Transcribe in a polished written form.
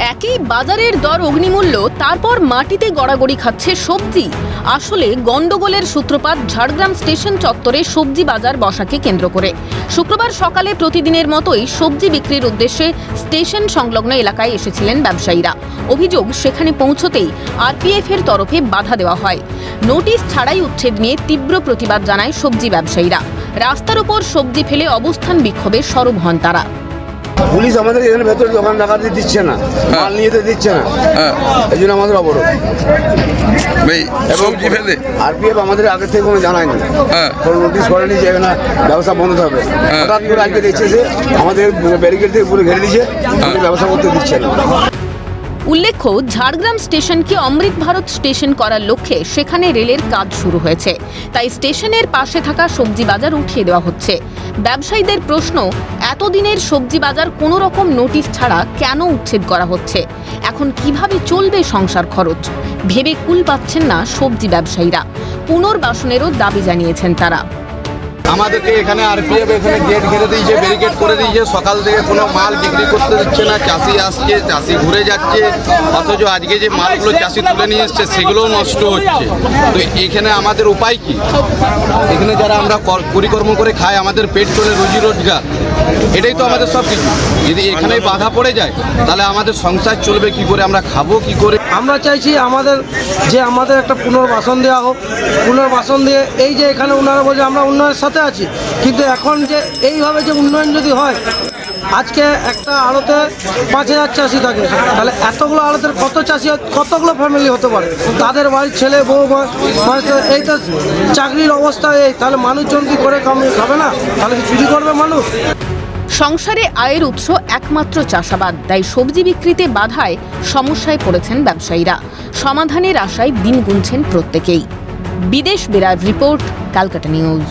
একই বাজারের দর অগ্নিমূল্য, তারপর মাটিতে গড়াগড়ি খাচ্ছে সবজি। আসলে গন্ডগোলের সূত্রপাত ঝাড়গ্রাম স্টেশন চত্বরে সবজি বাজার বসাকে কেন্দ্র করে। শুক্রবার সকালে প্রতিদিনের মতোই সবজি বিক্রির উদ্দেশ্যে স্টেশন সংলগ্ন এলাকায় এসেছিলেন ব্যবসায়ীরা। অভিযোগ, সেখানে পৌঁছতেই আরপিএফ এর তরফে বাধা দেওয়া হয়। নোটিশ ছাড়াই উচ্ছেদ নিয়ে তীব্র প্রতিবাদ জানায় সবজি ব্যবসায়ীরা। রাস্তার উপর সবজি ফেলে অবস্থান বিক্ষোভে সরব হন তারা। পুলিশ আমাদের এখানে ভেতরে দোকান রাখাতে দিচ্ছে না, মাল নিয়ে যেতে দিচ্ছে না, এই জন্য আমাদের অবরোধ। সবজি ফেলে আরপিএফ আমাদের আগে থেকে কোনো জানায়নি, কোনো নোটিশ করেনি যে এখানে ব্যবসা বন্ধ হবে। হঠাৎ করে আজকে দেখছে যে আমাদের ব্যারিকেড থেকে পুরো ঘিরে দিচ্ছে, ব্যবসা করতে দিচ্ছে না। উল্লেখ্য, ঝাড়গ্রাম স্টেশনকে অমৃত ভারত স্টেশন করার লক্ষ্যে সেখানে রেলের কাজ শুরু হয়েছে। তাই স্টেশনের পাশে থাকা সবজি বাজার উঠিয়ে দেওয়া হচ্ছে। ব্যবসায়ীদের প্রশ্ন, এতদিনের সবজি বাজার কোনো রকম নোটিশ ছাড়া কেন উচ্ছেদ করা হচ্ছে? এখন কিভাবে চলবে সংসার খরচ? ভেবে কুল পাচ্ছেন না সবজি ব্যবসায়ীরা। পুনর্বাসনেরও দাবি জানিয়েছেন তারা। আমাদেরকে এখানে আরপিএফ এখানে গেট ঘিরে দিয়েছে, ব্যারিকেড করে দিয়েছে। সকাল থেকে কোনো মাল বিক্রি করতে দিচ্ছে না। চাষি আসছে, চাষি ঘুরে যাচ্ছে, অথচ আজকে যে মালগুলো চাষি তুলে নিয়ে এসছে সেগুলোও নষ্ট হচ্ছে। তো এখানে আমাদের উপায় কি? এখানে যারা আমরা পরিকর্ম করে খাই, আমাদের পেট চলে, রুজি রোজগার, এটাই তো আমাদের সব কিছু। যদি এখানে বাধা পড়ে যায় তাহলে আমাদের সংসার চলবে কি করে, আমরা খাবো কি করে? আমরা চাইছি আমাদের একটা পুনর্বাসন দেওয়া হোক। পুনর্বাসন দিয়ে এই যে এখানে ওনারা বলছে আমরা উন্নয়নের সাথে আছি, কিন্তু এখন যে এইভাবে যে উন্নয়ন যদি হয়, আজকে একটা আড়তে 5,000 চাষি থাকে, তাহলে এতগুলো আড়তের কত চাষি, কতগুলো ফ্যামিলি হতে পারে? তাদের বাড়ির ছেলে বউ, এই তো চাকরির অবস্থা এই, তাহলে মানুষজন কি করে খাবে না? তাহলে কি চুরি করবে মানুষ? সংসারে আয়ের উৎস একমাত্র চাষাবাদ, তাই সবজি বিক্রিতে বাধায় সমস্যায় পড়েছেন ব্যবসায়ীরা। সমাধানের আশায় দিন গুনছেন প্রত্যেকেই। বিদেশ বেরার রিপোর্ট, ক্যালকাটা নিউজ।